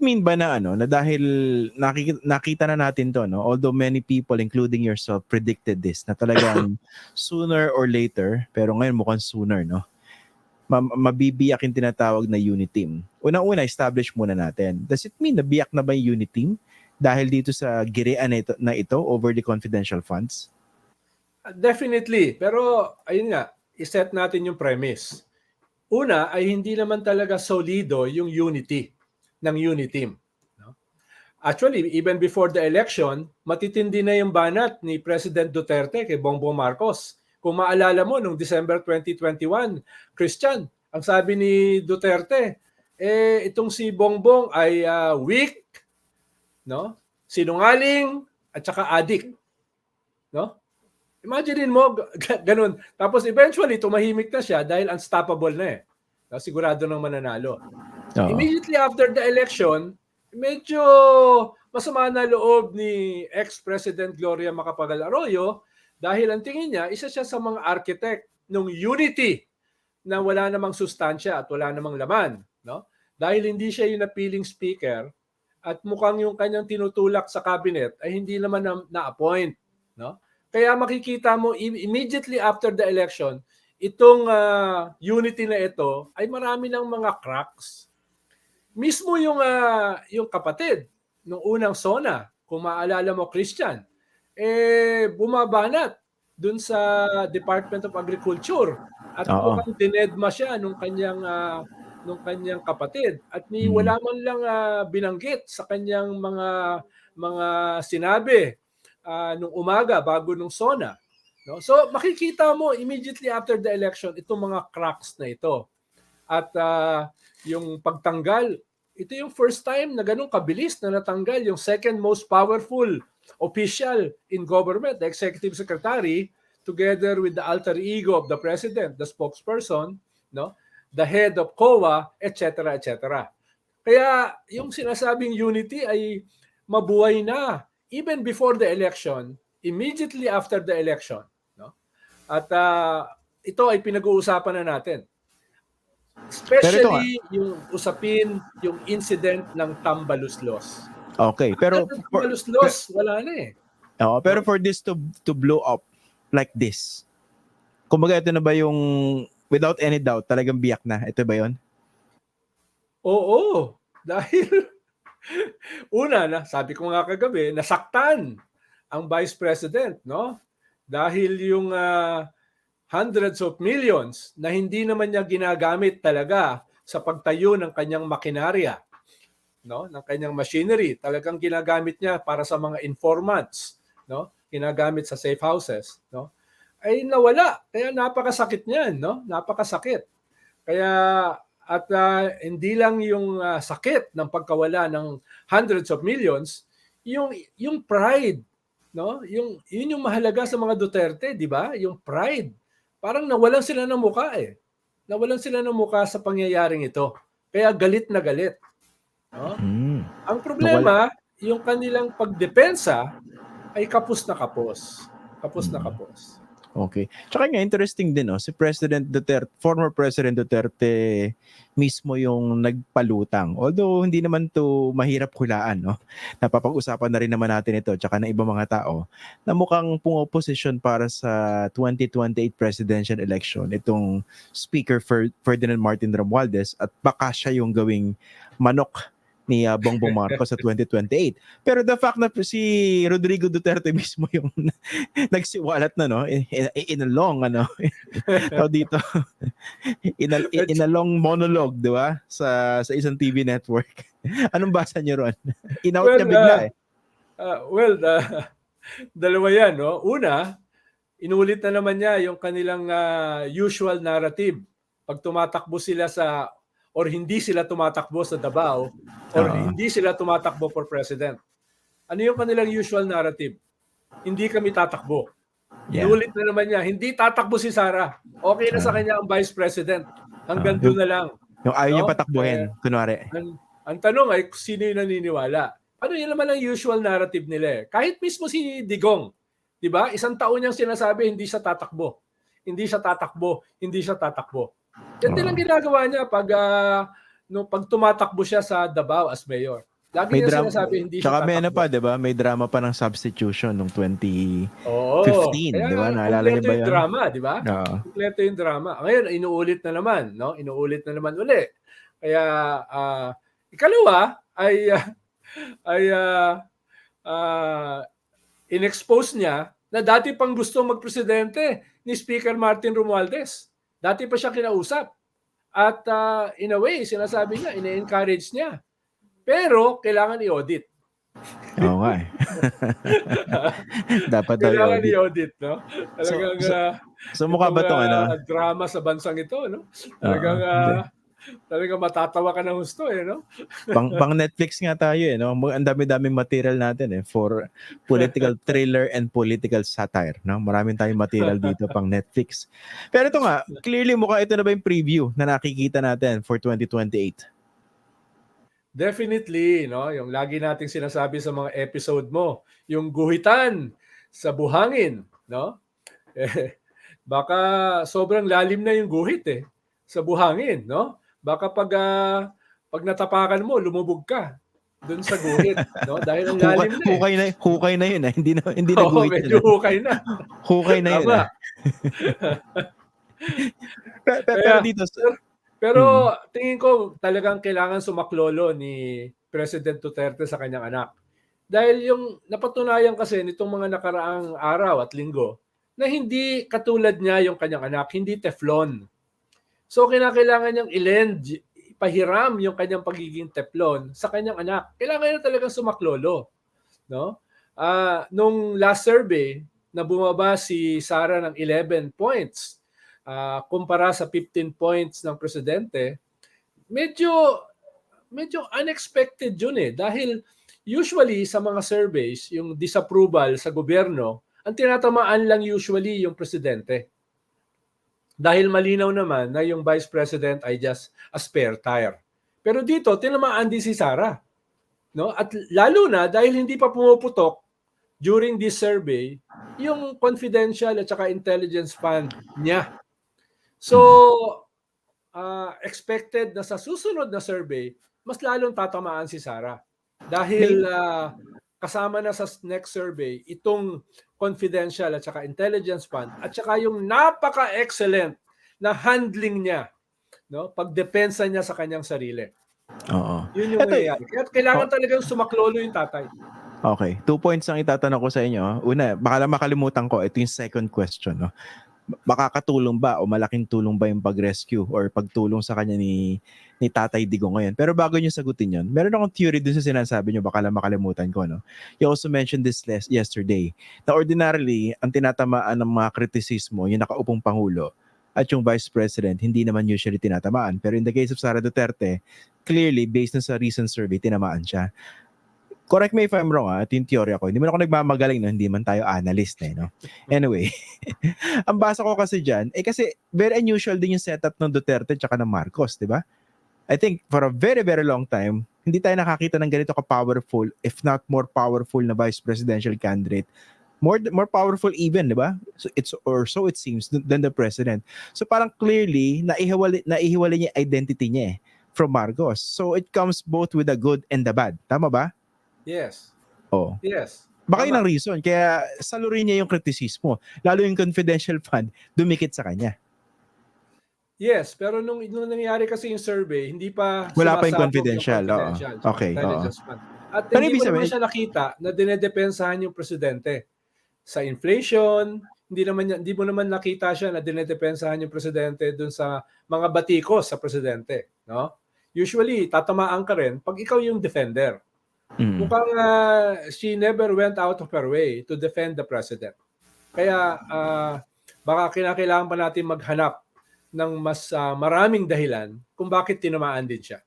mean ba na na dahil nakita na natin to, no? Although many people including yourself predicted this na talagang sooner or later, pero ngayon mukhang sooner, no? Mabibiyak yung tinatawag na unit team. Unang-una, establish muna natin. Does it mean nabiyak na ba yung unit team dahil dito sa girian na ito over the confidential funds? Definitely. Pero ayun nga, iset natin yung premise. Una ay hindi naman talaga solido yung unity ng unit team. No? Actually, even before the election, matitindi na yung banat ni President Duterte kay Bongbong Marcos. Kung maalala mo, noong December 2021, Christian, ang sabi ni Duterte, itong si Bongbong ay weak, no? Sinungaling, at saka addict. No? Imagine mo, ganun. Tapos eventually, tumahimik na siya dahil unstoppable na eh. No? Sigurado nang mananalo. Immediately after the election, medyo masama na loob ni ex-President Gloria Macapagal Arroyo dahil ang tingin niya, isa siya sa mga architect ng unity na wala namang sustansya at wala namang laman. No? Dahil hindi siya yung napiling speaker at mukhang yung kanyang tinutulak sa cabinet ay hindi naman na-appoint. No? Kaya makikita mo immediately after the election, itong unity na ito ay marami ng mga cracks. Mismo yung kapatid ng unang SONA, kung maalala mo Christian, bumabanat dun sa Department of Agriculture at mukhang dinedma siya nung kanyang kapatid at wala man lang binanggit sa kanyang mga sinabi nung umaga bago nung SONA. No? So makikita mo immediately after the election itong mga cracks na ito. At yung pagtanggal, ito yung first time na ganun kabilis na natanggal yung second most powerful official in government, the executive secretary, together with the alter ego of the president, the spokesperson, no, the head of COA, etc., etc. Kaya yung sinasabing unity ay mabuhay na even before the election, immediately after the election. No? At ito ay pinag-uusapan na natin. Especially yung usapin, yung incident ng Tambaluslos. Okay, pero Tambaluslos, wala na eh. Pero for this to blow up like this, kumbaga ito na ba yung without any doubt, talagang biyak na? Ito ba yun? Oo. Dahil una na, sabi ko nga kagabi, nasaktan ang Vice President, no? Dahil yung hundreds of millions na hindi naman niya ginagamit talaga sa pagtayo ng kanyang makinarya, no? Ng kanyang machinery, talagang ginagamit niya para sa mga informants, no? Ginagamit sa safe houses, no? Ay nawala. Kaya napakasakit niyan, no? Napakasakit. Kaya at hindi lang yung sakit ng pagkawala ng hundreds of millions, yung pride, no? Yun yung mahalaga sa mga Duterte, di ba? Yung pride. Parang nawalan sila ng muka eh. Nawalan sila ng muka sa pangyayaring ito. Kaya galit na galit. No? Ang problema, yung kanilang pagdepensa ay kapos na kapos. Kapos na kapos. Okay. Tsaka nga, interesting din, no? Si President Duterte, former President Duterte mismo yung nagpalutang. Although, hindi naman to mahirap hulaan, no? Napapag-usapan na rin naman natin ito, tsaka ng ibang mga tao, na mukhang pumoposisyon para sa 2028 presidential election, itong Speaker Ferdinand Martin Romualdez, at baka siya yung gawing manok ni Bongbong Marcos sa 2028. Pero the fact na si Rodrigo Duterte mismo yung nagsiwalat na, no, in a long dito in a long monologue, di ba, sa isang TV network. Anong basa niyo ron? Out niya bigla eh. Dalawa yan, no? Una, inulit na naman niya yung kanilang usual narrative. Pag tumatakbo sila or hindi sila tumatakbo sa Davao, or hindi sila tumatakbo for president. Ano yung kanilang usual narrative? Hindi kami tatakbo. Inulit na naman niya, hindi tatakbo si Sara. Okay na sa kanya ang vice president. Hanggang doon na lang. Yung ayaw niya patakbuhin, kunwari. Ang tanong ay, sino yung naniniwala? Ano yun naman ang usual narrative nila eh. Kahit mismo si Digong, di ba? Isang taon niyang sinasabi, hindi siya tatakbo. Hindi siya tatakbo. Hindi siya tatakbo. Yan din ang ginagawa niya pag tumatakbo siya sa Davao as mayor. Lagi May niya drama, sinasabi hindi siya tsaka may ano tatakbo. pa, di ba? May drama pa ng substitution nung 2015, Oo, kaya di ba? Naalala niyo kumpleto ba yung yun? drama, di ba? Oo. Kumpleto yung drama. Ngayon, inuulit na naman, no? Inuulit na naman uli. Kaya, ikalawa ay in-expose niya na dati pang gusto magpresidente ni Speaker Martin Romualdez. Dati pa siya kinausap. At in a way, sinasabi niya, ine-encourage niya. Pero kailangan i-audit. Oo nga eh. Dapat daw Kailangan i-audit. i-audit, no? So, Talagang so, so mukha itong ba tong ano? drama sa bansang ito, no? Oo. Talagang Hindi. talagang matatawa ka ng husto, eh, no? Pang Netflix nga tayo eh, no? Ang dami-daming material natin eh for political thriller and political satire, no? Maraming tayong material dito pang Netflix. Pero ito nga, clearly mukha ito na ba yung preview na nakikita natin for 2028? Definitely, no? Yung lagi nating sinasabi sa mga episode mo, yung guhitan sa buhangin, no? Eh, baka sobrang lalim na yung guhit eh sa buhangin, no? Baka pag natapakan mo, lumubog ka doon sa guhit, no? Dahil ang Hukay, lalim na eh. hukay na yun eh. Hindi na Oo, guhit medyo yun eh. hukay na. Hukay na yun Tama. eh. Pero Kaya, dito, pero tingin ko talagang kailangan sumaklolo ni President Duterte sa kanyang anak. Dahil yung napatunayan kasi nitong mga nakaraang araw at linggo na hindi katulad niya yung kanyang anak, hindi Teflon. So kinakailangan niyang ipahiram yung kanyang pagiging Teflon sa kanyang anak. Kailangan niya talagang sumaklolo, no? Nung last survey na bumaba si Sara ng 11 points kumpara sa 15 points ng presidente, medyo unexpected yun eh. Dahil usually sa mga surveys, yung disapproval sa gobyerno, ang tinatamaan lang usually yung presidente. Dahil malinaw naman na yung vice president ay just a spare tire. Pero dito, tinamaan din si Sara. No? At lalo na dahil hindi pa pumuputok during this survey yung confidential at saka intelligence fund niya. So, expected na sa susunod na survey, mas lalong tatamaan si Sara. Dahil kasama na sa next survey itong confidential at saka intelligence fund at saka yung napaka-excellent na handling niya, no? Pagdepensa niya sa kanyang sarili. oo. Yun yung Ito, nangyayari. Kaya kailangan talagang sumaklolo yung tatay. okay, 2 points ang itatanong ko sa inyo. Una, baka lang makalimutan ko, ito yung second question. No? Makakatulong ba o malaking tulong ba yung pag-rescue or pagtulong sa kanya ni Tatay Digong ngayon? Pero bago nyo sagutin yun, meron akong theory dun sa sinasabi nyo, baka lang makalimutan ko. No? You also mentioned this yesterday, na ordinarily, ang tinatamaan ng mga kritisismo, yung nakaupong Pangulo, at yung Vice President, hindi naman usually tinatamaan. Pero in the case of Sara Duterte, clearly, based na sa recent survey, tinamaan siya. Correct me if I'm wrong, ito yung theory ako. Hindi man ako nagmamagaling, no? Hindi man tayo analyst, no? Anyway, ang basa ko kasi dyan, kasi very unusual din yung setup ng Duterte tsaka ng Marcos, di ba? I think for a very, very long time, hindi tayo nakakita ng ganito ka-powerful, if not more powerful na vice presidential candidate. More powerful even, di ba? So so it seems, than the president. So parang clearly, naihiwalay niya yung identity niya from Marcos. So it comes both with the good and the bad. Tama ba? Yes. Oh. Yes. Baka yun Tama. ang reason. Kaya salurin niya yung kritisismo. Lalo yung confidential fund, dumikit sa kanya. Yes, pero nung nangyari kasi yung survey, hindi pa Wala pa yung sumasabog confidential. yung confidential Oo. Okay. intelligence fund. At Pero hindi ibig mo naman sabihin, siya nakita na dinedepensahan yung presidente sa inflation. Hindi mo naman nakita siya na dinedepensahan yung presidente dun sa mga batikos sa presidente, no? Usually tatamaan ka rin pag ikaw yung defender. Mukhang she never went out of her way to defend the president. Kaya baka kinakailangan pa natin maghanap ng mas maraming dahilan kung bakit tinamaan din siya.